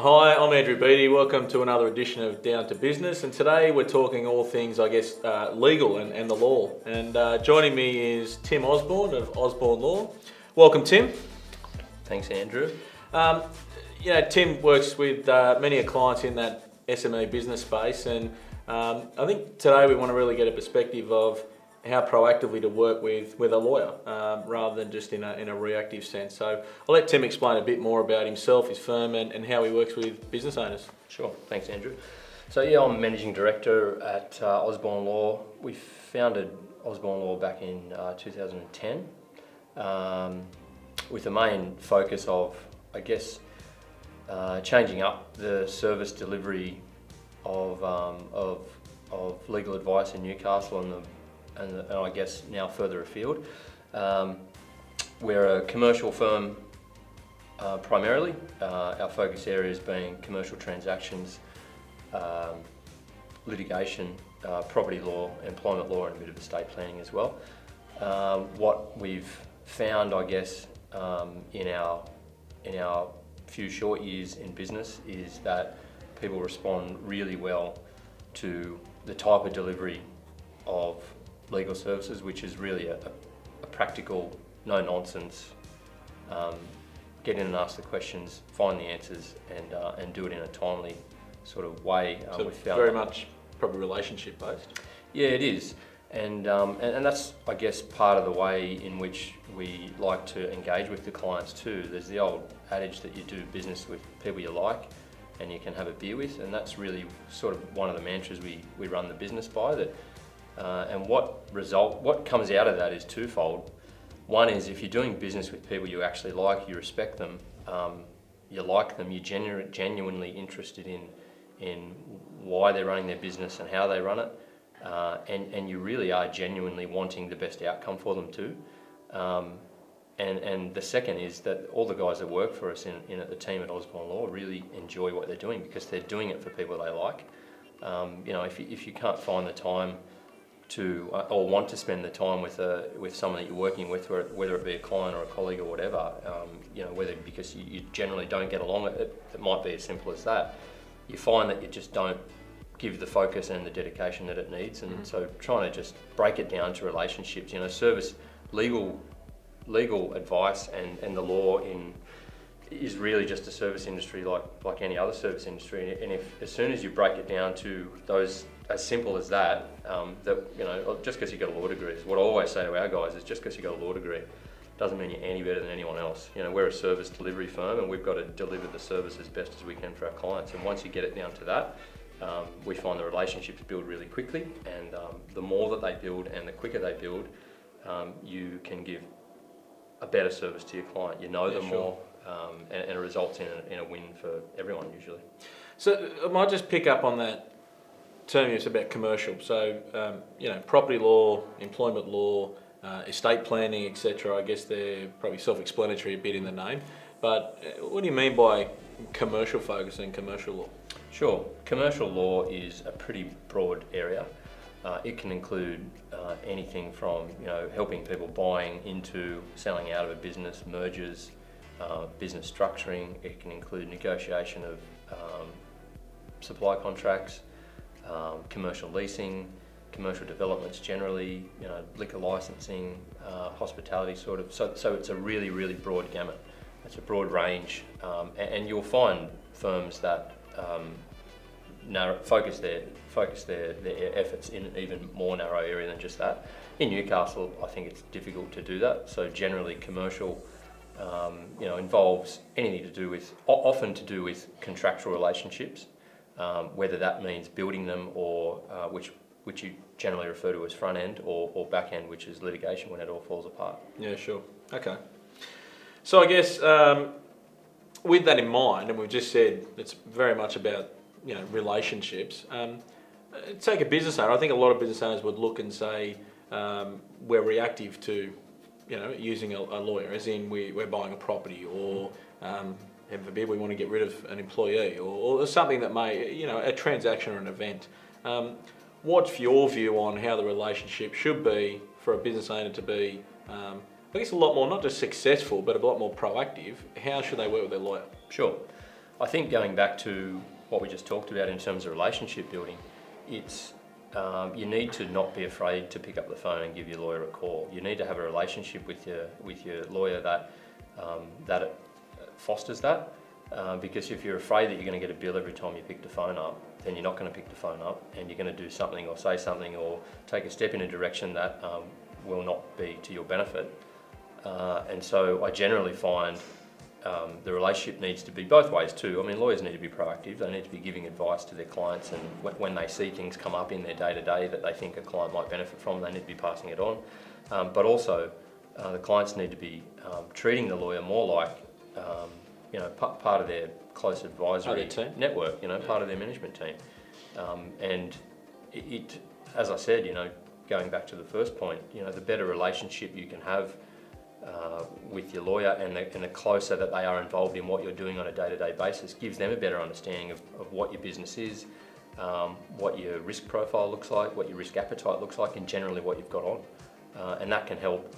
Hi, I'm Andrew Beattie. Welcome to another edition of Down to Business, and today we're talking all things, legal and the law. And joining me is Tim Osborn of Osborn Law. Welcome, Tim. Thanks, Andrew. Tim works with many clients in that SME business space, and I think today we want to really get a perspective of how proactively to work with a lawyer rather than just in a reactive sense. So I'll let Tim explain a bit more about himself, his firm, and how he works with business owners. Sure, thanks, Andrew. So I'm Managing Director at Osborn Law. We founded Osborn Law back in 2010 with the main focus of, changing up the service delivery of legal advice in Newcastle and I guess now further afield. We're a commercial firm primarily. Our focus areas being commercial transactions, litigation, property law, employment law, and a bit of estate planning as well. What we've found, in our few short years in business is that people respond really well to the type of delivery of legal services, which is really a practical, no nonsense, get in and ask the questions, find the answers, and do it in a timely sort of way. So very much probably relationship based. Yeah, it is, and that's part of the way in which we like to engage with the clients too. There's the old adage that you do business with people you like and you can have a beer with, and that's really sort of one of the mantras we run the business by. That and what comes out of that is twofold. One is if you're doing business with people you actually like, you respect them, you like them, you're genuinely interested in why they're running their business and how they run it, and you really are genuinely wanting the best outcome for them too. And the second is that all the guys that work for us in the team at Osborn Law really enjoy what they're doing because they're doing it for people they like. If you can't find the time to or want to spend the time with someone that you're working with, whether it be a client or a colleague or whatever, whether because you generally don't get along, it might be as simple as that. You find that you just don't give the focus and the dedication that it needs, and so trying to just break it down to relationships. Service legal advice and the law is really just a service industry like any other service industry, and if as soon as you break it down to those as simple as that, just because you got a law degree, is what I always say to our guys, is just because you got a law degree doesn't mean you're any better than anyone else. We're a service delivery firm and we've got to deliver the service as best as we can for our clients, and once you get it down to that, we find the relationships build really quickly, and the more that they build and the quicker they build, you can give a better service to your client. Them more, and it results in a win for everyone usually. So I might just pick up on that term. It's about commercial. So property law, employment law, estate planning, etc. I guess they're probably self-explanatory a bit in the name. But what do you mean by commercial focus and commercial law? Sure. Commercial law is a pretty broad area. It can include anything from helping people buying into, selling out of a business, mergers, business structuring. It can include negotiation of supply contracts, commercial leasing, commercial developments generally, liquor licensing, hospitality sort of. So it's a really, really broad gamut. It's a broad range, and you'll find firms that focus their efforts in an even more narrow area than just that. In Newcastle, I think it's difficult to do that. So generally, commercial, involves anything often to do with contractual relationships, whether that means building them or which you generally refer to as front end, or back end, which is litigation when it all falls apart. Yeah, sure. Okay. So I guess with that in mind, and we've just said it's very much about relationships. Take a business owner. I think a lot of business owners would look and say we're reactive to using a lawyer, as in we're buying a property, or heaven forbid we want to get rid of an employee, or something that may a transaction or an event. What's your view on how the relationship should be for a business owner to be I guess a lot more, not just successful, but a lot more proactive? How should they work with their lawyer? Sure. I think going back to what we just talked about in terms of relationship building, it's you need to not be afraid to pick up the phone and give your lawyer a call. You need to have a relationship with your lawyer that fosters that. Because if you're afraid that you're going to get a bill every time you pick the phone up, then you're not going to pick the phone up, and you're going to do something or say something or take a step in a direction that will not be to your benefit. And so I generally find the relationship needs to be both ways too. I mean, lawyers need to be proactive. They need to be giving advice to their clients, and when they see things come up in their day-to-day that they think a client might benefit from, they need to be passing it on. But also, the clients need to be treating the lawyer more like part of their close advisory network, part of their management team. And it, as I said, going back to the first point, the better relationship you can have with your lawyer, and the closer that they are involved in what you're doing on a day-to-day basis, gives them a better understanding of what your business is, what your risk profile looks like, what your risk appetite looks like, and generally what you've got on. And that can help.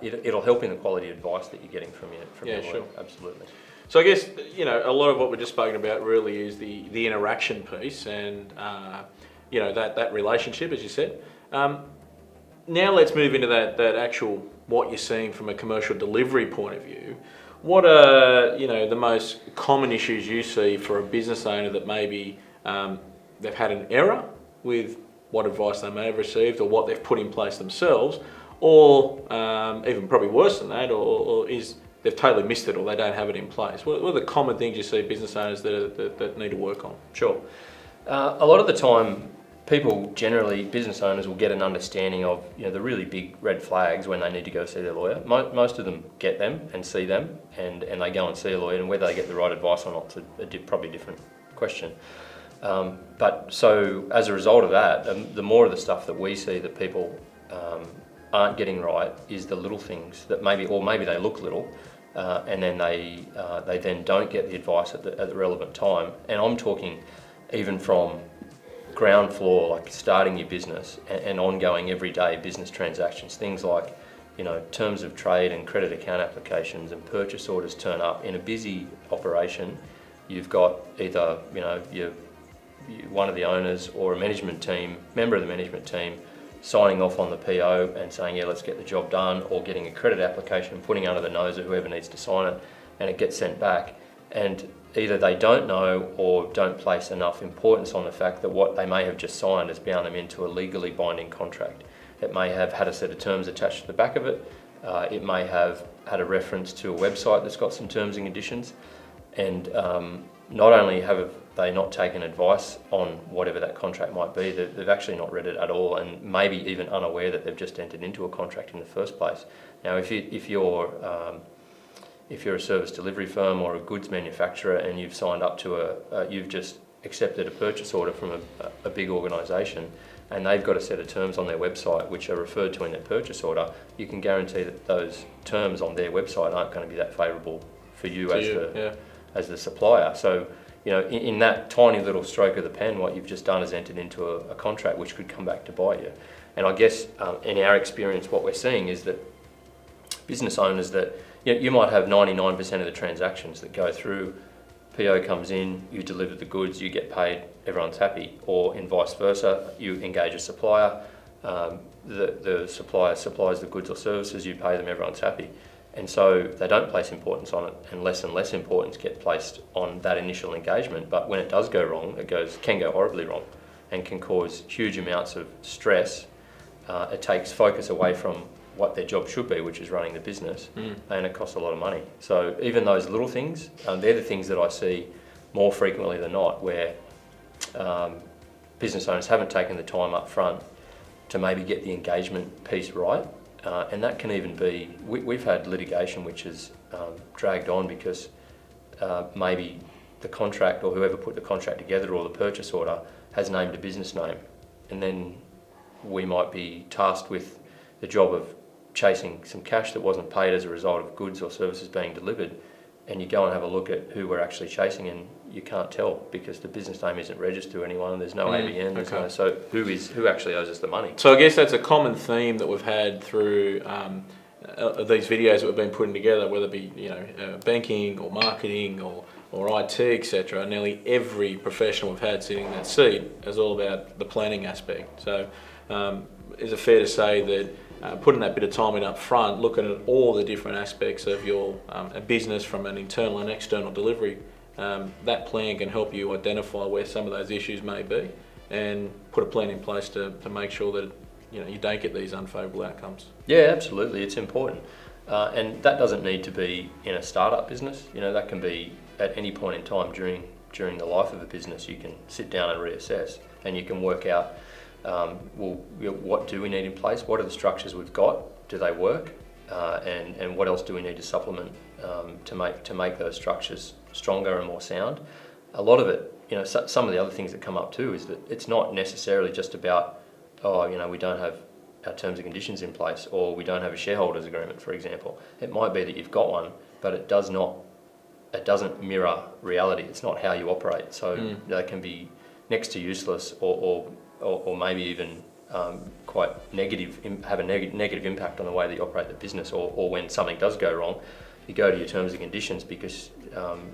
It'll help in the quality of advice that you're getting from your lawyer. Sure. Absolutely. So I guess, a lot of what we've just spoken about really is the interaction piece and, that relationship, as you said. Now let's move into that actual, what you're seeing from a commercial delivery point of view. What are, the most common issues you see for a business owner that maybe they've had an error with what advice they may have received or what they've put in place themselves, or even probably worse than that, or is they've totally missed it or they don't have it in place? What are the common things you see business owners that need to work on? Sure. A lot of the time, business owners will get an understanding of the really big red flags when they need to go see their lawyer. Most of them get them and see them, and they go and see a lawyer, and whether they get the right advice or not is probably a different question. But so as a result of that, the more of the stuff that we see that people aren't getting right is the little things that maybe they look little, and then they then don't get the advice at the relevant time. And I'm talking even from ground floor, like starting your business and ongoing everyday business transactions, things like terms of trade and credit account applications and purchase orders turn up. In a busy operation, you've got either one of the owners or a member of the management team signing off on the PO and saying, yeah, let's get the job done, or getting a credit application and putting under the nose of whoever needs to sign it, and it gets sent back. And either they don't know or don't place enough importance on the fact that what they may have just signed has bound them into a legally binding contract. It may have had a set of terms attached to the back of it. It may have had a reference to a website that's got some terms and conditions. And not only have they not taken advice on whatever that contract might be, they've actually not read it at all, and maybe even unaware that they've just entered into a contract in the first place. Now, if you're a service delivery firm or a goods manufacturer and you've signed up to you've just accepted a purchase order from a big organisation, and they've got a set of terms on their website which are referred to in their purchase order, you can guarantee that those terms on their website aren't going to be that favourable for you as the supplier. So, in that tiny little stroke of the pen, what you've just done is entered into a contract which could come back to bite you. And I guess in our experience, what we're seeing is that business owners that you might have 99% of the transactions that go through, PO comes in, you deliver the goods, you get paid, everyone's happy. Or in vice versa, you engage a supplier, the supplier supplies the goods or services, you pay them, everyone's happy. And so they don't place importance on it, and less importance get placed on that initial engagement. But when it does go wrong, can go horribly wrong and can cause huge amounts of stress. It takes focus away from what their job should be, which is running the business, and it costs a lot of money. So even those little things, they're the things that I see more frequently than not, where business owners haven't taken the time up front to maybe get the engagement piece right. And that can even be, we've had litigation which has dragged on because maybe the contract or whoever put the contract together or the purchase order has named a business name, and then we might be tasked with the job of chasing some cash that wasn't paid as a result of goods or services being delivered, and you go and have a look at who we're actually chasing, and you can't tell because the business name isn't registered to anyone, there's no ABN, so who actually owes us the money? So I guess that's a common theme that we've had through these videos that we've been putting together, whether it be banking or marketing or or IT, etc., nearly every professional we've had sitting in that seat is all about the planning aspect. So is it fair to say that putting that bit of time in up front, looking at all the different aspects of your business from an internal and external delivery, that plan can help you identify where some of those issues may be and put a plan in place to make sure that you don't get these unfavourable outcomes? Yeah, absolutely. It's important. And that doesn't need to be in a startup business. That can be at any point in time during the life of a business. You can sit down and reassess, and you can work out, what do we need in place? What are the structures we've got? Do they work? And what else do we need to supplement to make those structures stronger and more sound? A lot of it, some of the other things that come up too is that it's not necessarily just about, we don't have our terms and conditions in place, or we don't have a shareholders agreement, for example. It might be that you've got one, but it doesn't mirror reality. It's not how you operate. So they can be next to useless, or maybe even quite negative, have a negative impact on the way that you operate the business, or when something does go wrong, you go to your terms and conditions because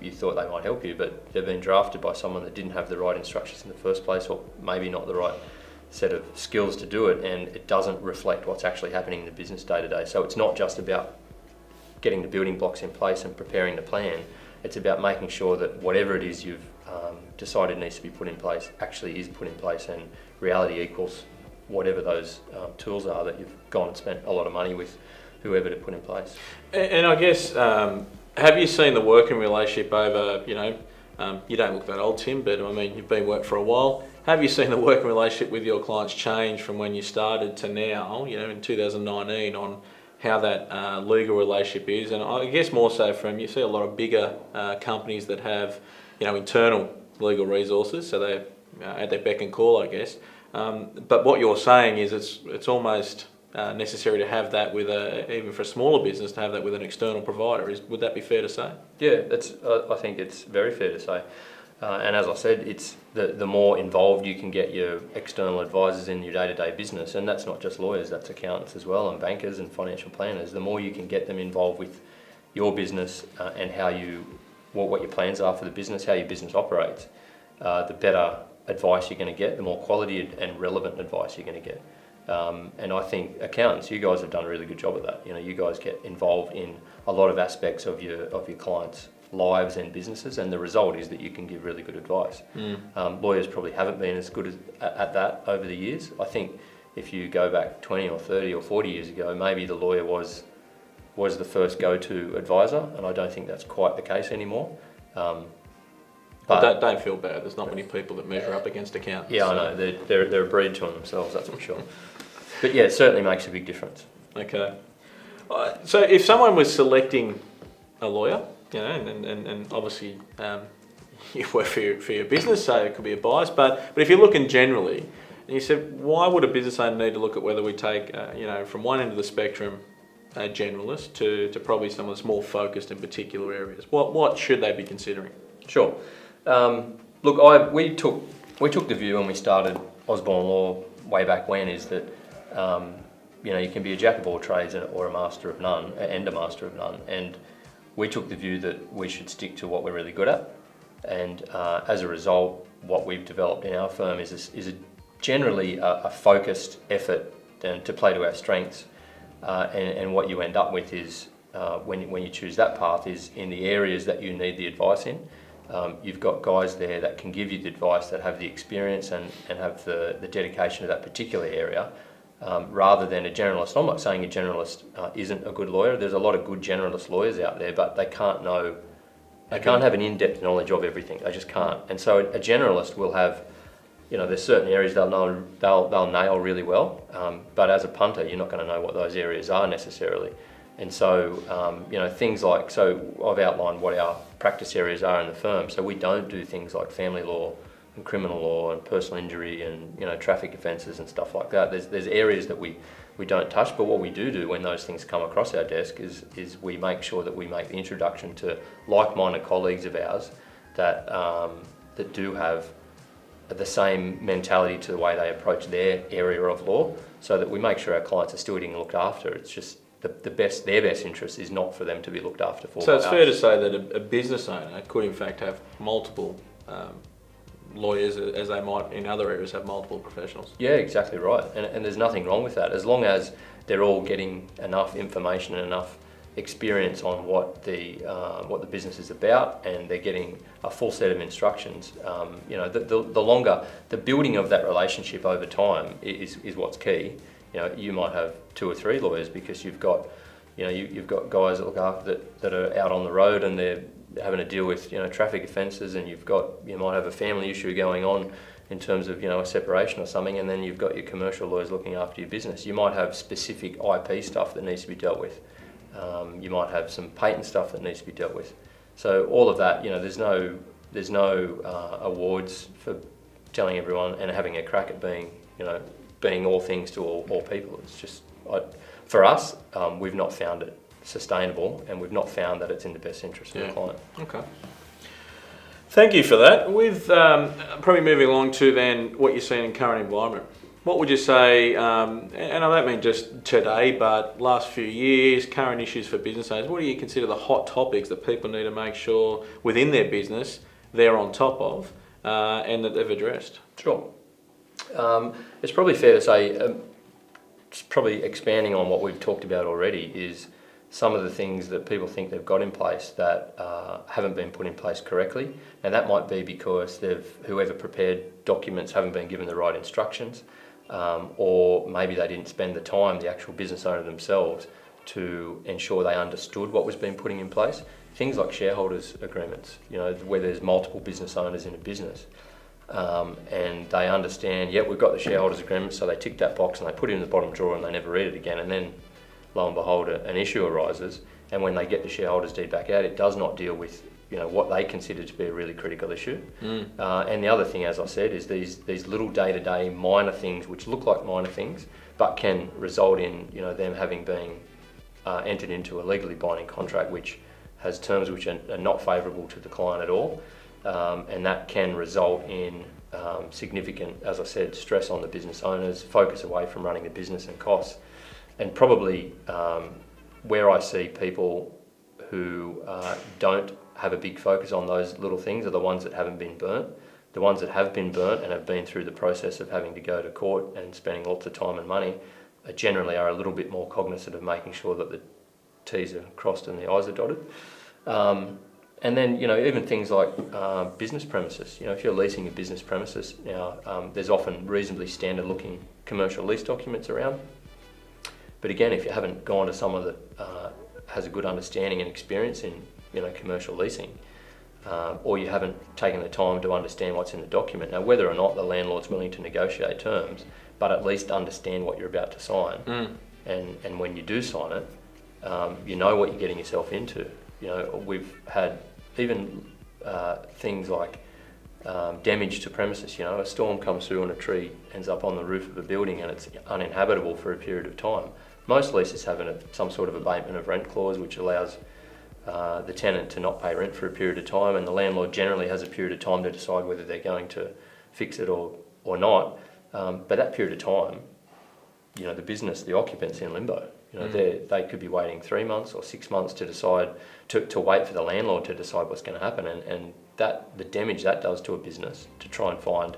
you thought they might help you, but they've been drafted by someone that didn't have the right instructions in the first place, or maybe not the right set of skills to do it, and it doesn't reflect what's actually happening in the business day to day. So it's not just about getting the building blocks in place and preparing the plan. It's about making sure that whatever it is you've decided needs to be put in place actually is put in place, and reality equals whatever those tools are that you've gone and spent a lot of money with whoever to put in place. And I guess, have you seen the working relationship over, you don't look that old, Tim, but I mean, you've been work for a while. Have you seen the working relationship with your clients change from when you started to now, in 2019, on how that legal relationship is? And I guess more so you see a lot of bigger companies that have, internal legal resources, so they're at their beck and call, I guess. But what you're saying is it's almost necessary to have that with even for a smaller business, to have that with an external provider. Would that be fair to say? Yeah, I think it's very fair to say. And as I said, it's the more involved you can get your external advisors in your day-to-day business, and that's not just lawyers, that's accountants as well, and bankers and financial planners. The more you can get them involved with your business and what your plans are for the business, how your business operates, the better advice you're going to get, the more quality and relevant advice you're going to get. And I think accountants, you guys have done a really good job of that. You guys get involved in a lot of aspects of your clients' lives and businesses, and the result is that you can give really good advice. Lawyers probably haven't been as good at that over the years. I think if you go back 20 or 30 or 40 years ago, maybe the lawyer was the first go-to advisor, and I don't think that's quite the case anymore. But don't feel bad. There's not many people that measure up against accountants. Yeah, so. I know. They're a breed to themselves, that's for sure. But yeah, it certainly makes a big difference. Okay. So if someone was selecting a lawyer, and obviously you work for your business, so it could be a bias, but if you're looking generally, and you said, why would a business owner need to look at whether we take, from one end of the spectrum, a generalist, to probably someone that's more focused in particular areas? What should they be considering? Sure. Look, we took the view when we started Osborn Law way back when, is that you can be a jack of all trades or a master of none, and a master of none. And we took the view that we should stick to what we're really good at. And as a result, what we've developed in our firm is generally a focused effort to play to our strengths. And what you end up with is, when you choose that path, is in the areas that you need the advice in. You've got guys there that can give you the advice, that have the experience and have the dedication to that particular area, rather than a generalist. I'm not saying a generalist isn't a good lawyer. There's a lot of good generalist lawyers out there, but they can't have an in-depth knowledge of everything. They just can't. And so a generalist will have, there's certain areas they'll nail really well, but as a punter, you're not going to know what those areas are necessarily. And so, things like, so I've outlined what our practice areas are in the firm. So we don't do things like family law and criminal law and personal injury and, traffic offences and stuff like that. There's areas that we don't touch, but what we do when those things come across our desk is we make sure that we make the introduction to like-minded colleagues of ours that do have the same mentality to the way they approach their area of law, so that we make sure our clients are still getting looked after. It's just their best interest is not for them to be looked after for. So it's fair to say that a business owner could in fact have multiple lawyers, as they might in other areas have multiple professionals. Yeah, exactly right. And there's nothing wrong with that, as long as they're all getting enough information and enough experience on what the business is about, and they're getting a full set of instructions. The longer the building of that relationship over time is what's key. You might have 2 or 3 lawyers because you've got you've got guys that look after that are out on the road and they're having to deal with traffic offences, and you might have a family issue going on in terms of a separation or something, and then you've got your commercial lawyers looking after your business. You might have specific IP stuff that needs to be dealt with. You might have some patent stuff that needs to be dealt with. So all of that, there's no awards for telling everyone and having a crack at being all things to all people. It's just, for us, we've not found it sustainable, and we've not found that it's in the best interest of the client. Okay. Thank you for that. With probably moving along to then what you're seeing in current environment. What would you say, and I don't mean just today, but last few years, current issues for business owners, what do you consider the hot topics that people need to make sure within their business they're on top of and that they've addressed? Sure. It's probably fair to say, it's probably expanding on what we've talked about already, is some of the things that people think they've got in place that haven't been put in place correctly. And that might be because whoever prepared documents haven't been given the right instructions. Or maybe they didn't spend the time, the actual business owner themselves, to ensure they understood what was being put in place. Things like shareholders agreements, where there's multiple business owners in a business, and they understand, we've got the shareholders agreement, so they tick that box and they put it in the bottom drawer and they never read it again, and then lo and behold an issue arises, and when they get the shareholders deed back out, it does not deal with what they consider to be a really critical issue. And the other thing, as I said, is these little day-to-day minor things which look like minor things but can result in them having been entered into a legally binding contract which has terms which are not favourable to the client at all, and that can result in significant, as I said, stress on the business owners, focus away from running the business and costs. And probably where I see people who don't have a big focus on those little things are the ones that haven't been burnt. The ones that have been burnt and have been through the process of having to go to court and spending lots of time and money generally are a little bit more cognizant of making sure that the T's are crossed and the I's are dotted. And then, even things like business premises. If you're leasing a business premises now, there's often reasonably standard looking commercial lease documents around. But again, if you haven't gone to someone that has a good understanding and experience in commercial leasing, or you haven't taken the time to understand what's in the document. Now, whether or not the landlord's willing to negotiate terms, but at least understand what you're about to sign, and when you do sign it, you know what you're getting yourself into. We've had even things like damage to premises. A storm comes through and a tree ends up on the roof of a building and it's uninhabitable for a period of time. Most leases have some sort of abatement of rent clause which allows the tenant to not pay rent for a period of time, and the landlord generally has a period of time to decide whether they're going to fix it or not. But that period of time, the business, the occupant's in limbo. They could be waiting 3 months or 6 months to decide to wait for the landlord to decide what's going to happen, and that the damage that does to a business to try and find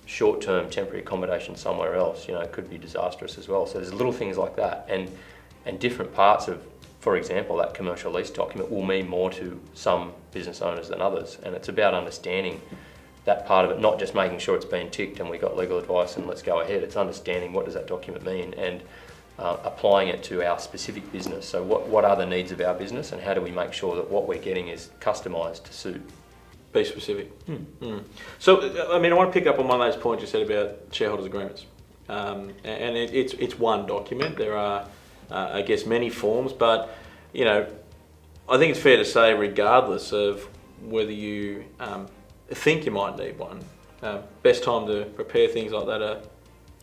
short-term temporary accommodation somewhere else, could be disastrous as well. So there's little things like that, and different parts of, for example, that commercial lease document will mean more to some business owners than others, and it's about understanding that part of it, not just making sure it's been ticked and we got legal advice and let's go ahead. It's understanding what does that document mean and applying it to our specific business. So what are the needs of our business, and how do we make sure that what we're getting is customised to suit? Be specific. So, I want to pick up on one of those points you said about shareholders agreements. And it's one document. There are, I guess, many forms, but, I think it's fair to say, regardless of whether you think you might need one, best time to prepare things like that are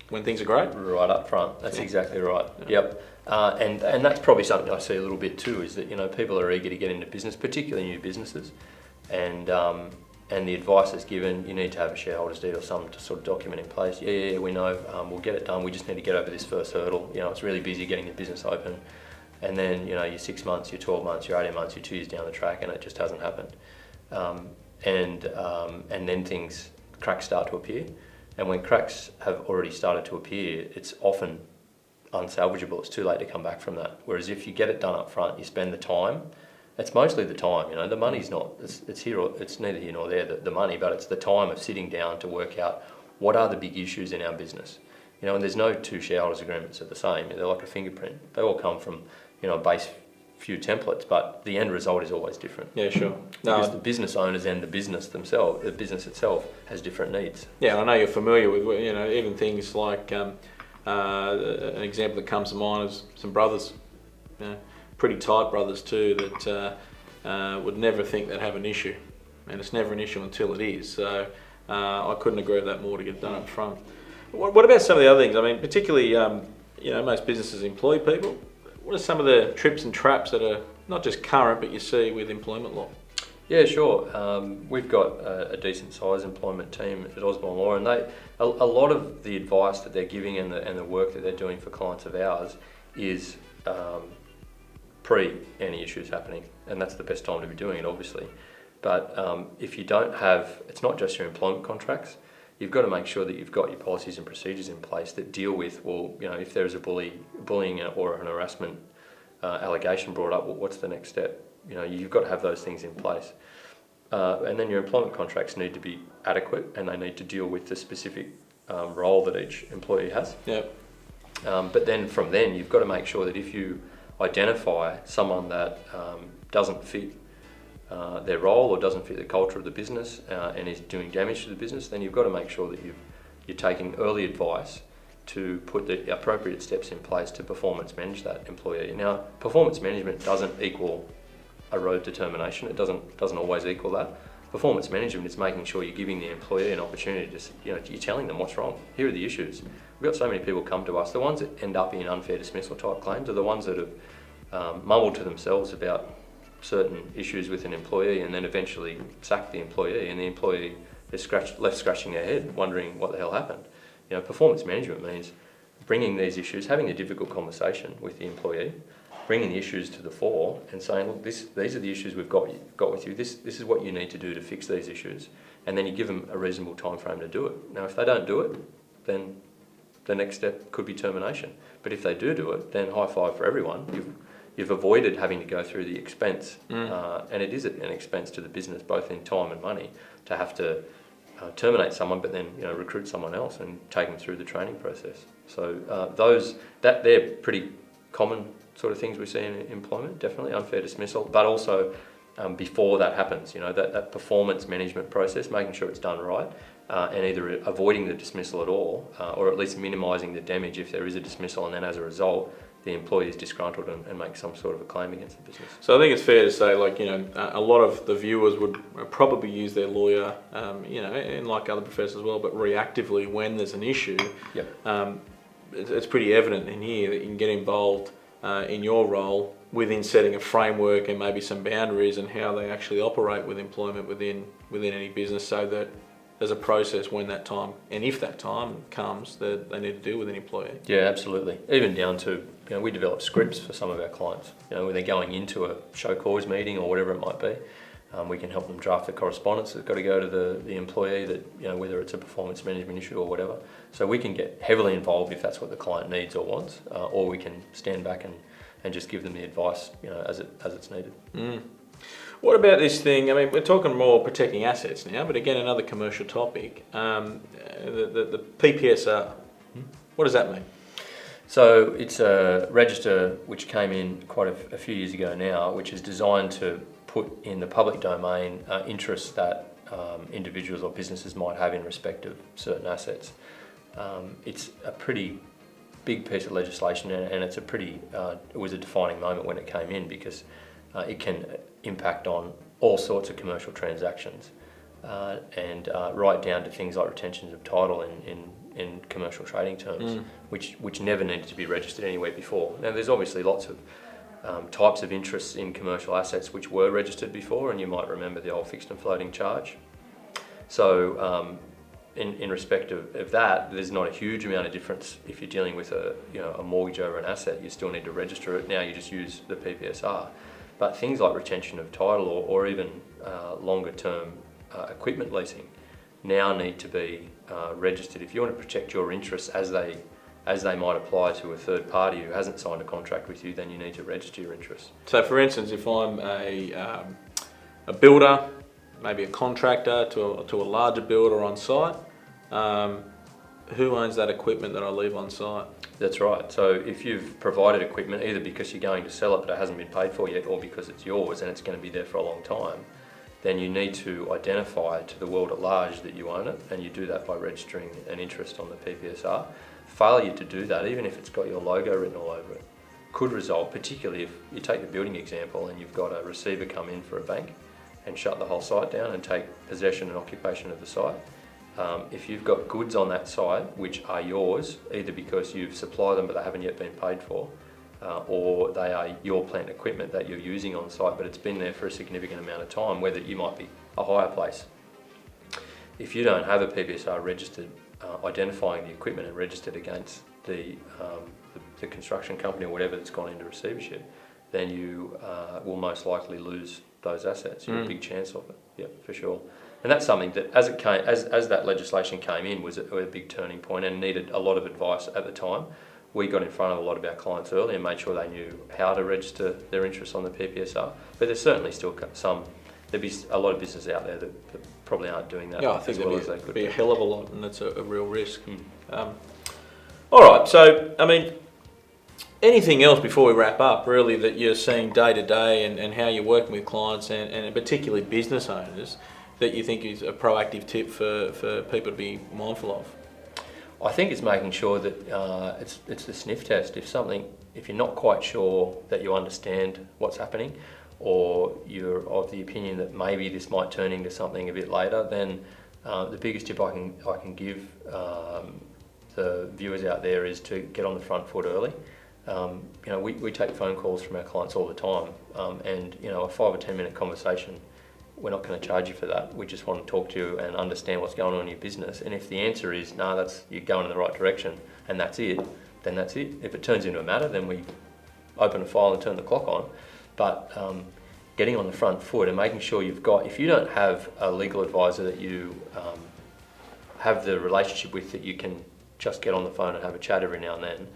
when things are great. Right up front. That's exactly right. Yep. And that's probably something I see a little bit too, is that, people are eager to get into business, particularly new businesses. And the advice is given, you need to have a shareholders deed or some sort of document in place. Yeah, we know, we'll get it done. We just need to get over this first hurdle. It's really busy getting the business open, and then you're 6 months, you're 12 months, you're 18 months, you're 2 years down the track, and it just hasn't happened. And then cracks start to appear, and when cracks have already started to appear, it's often unsalvageable. It's too late to come back from that. Whereas if you get it done up front, you spend the time. It's mostly the time. The money's not. It's neither here nor there. The money, but it's the time of sitting down to work out what are the big issues in our business. And there's no two shareholders agreements are the same. They're like a fingerprint. They all come from a base few templates, but the end result is always different. Yeah, sure. Because the business owners and the business themselves, the business itself has different needs. Yeah, I know you're familiar with even things like an example that comes to mind is some brothers, pretty tight brothers too, that would never think they'd have an issue, and it's never an issue until it is. So I couldn't agree with that more, to get done up front. What about some of the other things? I mean, particularly, most businesses employ people. What are some of the trips and traps that are not just current, but you see with employment law? Yeah, sure. We've got a decent sized employment team at Osborn Law, and a lot of the advice that they're giving and the work that they're doing for clients of ours is pre any issues happening, and that's the best time to be doing it, obviously. But if you don't have, it's not just your employment contracts. You've got to make sure that you've got your policies and procedures in place that deal with, if there is a bullying or an harassment allegation brought up, what's the next step? You've got to have those things in place. And then your employment contracts need to be adequate, and they need to deal with the specific role that each employee has. Yep. But then from then, you've got to make sure that if you identify someone that doesn't fit their role or doesn't fit the culture of the business and is doing damage to the business, then you've got to make sure that you're taking early advice to put the appropriate steps in place to performance manage that employee. Now, performance management doesn't equal a road determination. It doesn't always equal that. Performance management is making sure you're giving the employee an opportunity to, you're telling them what's wrong. Here are the issues. We've got so many people come to us. The ones that end up in unfair dismissal type claims are the ones that have mumbled to themselves about certain issues with an employee and then eventually sack the employee, and the employee is left scratching their head wondering what the hell happened. Performance management means bringing these issues, having a difficult conversation with the employee, bringing the issues to the fore and saying, look, these are the issues we've got with you, this is what you need to do to fix these issues, and then you give them a reasonable time frame to do it. Now, if they don't do it, then the next step could be termination. But if they do it, then high five for everyone. You've avoided having to go through the expense, and it is an expense to the business, both in time and money, to have to terminate someone, but then recruit someone else and take them through the training process. So they're pretty common sort of things we see in employment, definitely unfair dismissal, but also before that happens, that performance management process, making sure it's done right, and either avoiding the dismissal at all, or at least minimising the damage if there is a dismissal, and then as a result, the employee is disgruntled and makes some sort of a claim against the business. So I think it's fair to say, a lot of the viewers would probably use their lawyer, and like other professions as well, but reactively when there's an issue. Yep. It's pretty evident in here that you can get involved in your role within setting a framework and maybe some boundaries and how they actually operate with employment within any business, so that there's a process when that time, and if that time comes, that they need to deal with an employee. Yeah, absolutely. Even down to, we develop scripts for some of our clients. When they're going into a show cause meeting or whatever it might be, we can help them draft the correspondence that's got to go to the employee, that whether it's a performance management issue or whatever. So we can get heavily involved if that's what the client needs or wants, or we can stand back and just give them the advice, as it's needed. What about this thing? I mean, we're talking more protecting assets now, but again, another commercial topic. The PPSR. What does that mean? So it's a register which came in quite a few years ago now, which is designed to put in the public domain interests that individuals or businesses might have in respect of certain assets. It's a pretty big piece of legislation, and it's it was a defining moment when it came in, because it can impact on all sorts of commercial transactions, and right down to things like retentions of title in commercial trading terms, which never needed to be registered anywhere before. Now, there's obviously lots of types of interests in commercial assets which were registered before, and you might remember the old fixed and floating charge. So in respect of that, there's not a huge amount of difference if you're dealing with a mortgage over an asset. You still need to register it. Now you just use the PPSR. But things like retention of title or even longer term equipment leasing now need to be registered. If you want to protect your interests as they might apply to a third party who hasn't signed a contract with you, then you need to register your interests. So for instance, if I'm a builder, maybe a contractor to a larger builder on site, who owns that equipment that I leave on site? That's right. So if you've provided equipment, either because you're going to sell it but it hasn't been paid for yet, or because it's yours and it's going to be there for a long time, then you need to identify to the world at large that you own it, and you do that by registering an interest on the PPSR. Failure to do that, even if it's got your logo written all over it, could result, particularly if you take the building example and you've got a receiver come in for a bank and shut the whole site down and take possession and occupation of the site. If you've got goods on that site which are yours, either because you've supplied them but they haven't yet been paid for, or they are your plant equipment that you're using on site but it's been there for a significant amount of time, whether you might be a hire place. If you don't have a PPSR registered, identifying the equipment and registered against the construction company or whatever that's gone into receivership, then you will most likely lose those assets. You have a big chance of it, yeah, for sure. And that's something that, as that legislation came in, was a big turning point and needed a lot of advice at the time. We got in front of a lot of our clients early and made sure they knew how to register their interest on the PPSR. But there's certainly still there'd be a lot of businesses out there that probably aren't doing that. Yeah, I think there'd be a hell of a lot, and that's a real risk. All right, so I mean, anything else before we wrap up, really, that you're seeing day to day and how you're working with clients and particularly business owners that you think is a proactive tip for people to be mindful of? I think it's making sure that it's the sniff test. If you're not quite sure that you understand what's happening, or you're of the opinion that maybe this might turn into something a bit later, then the biggest tip I can give the viewers out there is to get on the front foot early. We take phone calls from our clients all the time, and a 5 or 10 minute conversation, we're not going to charge you for that. We just want to talk to you and understand what's going on in your business. And if the answer is no, you're going in the right direction and that's it, then that's it. If it turns into a matter, then we open a file and turn the clock on. But getting on the front foot and making sure if you don't have a legal advisor that you have the relationship with, that you can just get on the phone and have a chat every now and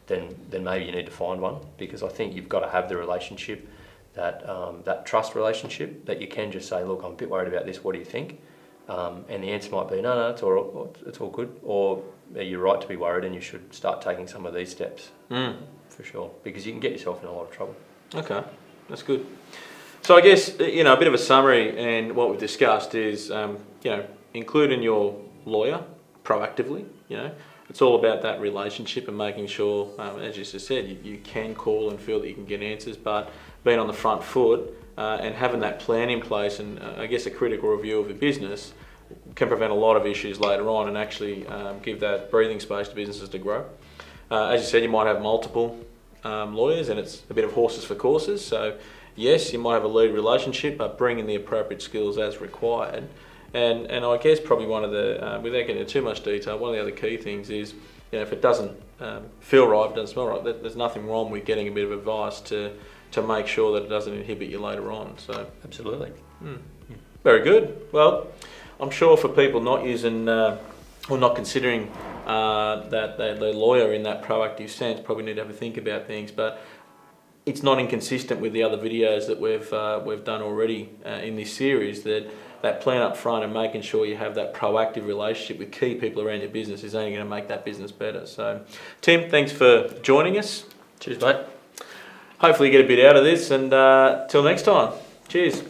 then maybe you need to find one, because I think you've got to have the relationship, that trust relationship, that you can just say, look, I'm a bit worried about this, what do you think? And the answer might be, no, it's all good, or you're right to be worried and you should start taking some of these steps, for sure, because you can get yourself in a lot of trouble. Okay, that's good. So I guess, a bit of a summary, and what we've discussed is, including your lawyer proactively, it's all about that relationship and making sure, as you just said, you can call and feel that you can get answers, but being on the front foot and having that plan in place, and I guess a critical review of your business can prevent a lot of issues later on and actually give that breathing space to businesses to grow. As you said, you might have multiple lawyers, and it's a bit of horses for courses. So yes, you might have a lead relationship, but bring in the appropriate skills as required. And I guess probably one of the, without getting into too much detail, one of the other key things is, if it doesn't feel right, doesn't smell right, there's nothing wrong with getting a bit of advice to make sure that it doesn't inhibit you later on. So absolutely. Very good. Well, I'm sure for people not using or not considering that the lawyer in that proactive sense probably need to have a think about things, but it's not inconsistent with the other videos that we've done already in this series, that plan up front and making sure you have that proactive relationship with key people around your business is only going to make that business better. So, Tim, thanks for joining us. Cheers, mate. Hopefully you get a bit out of this, and till next time. Cheers.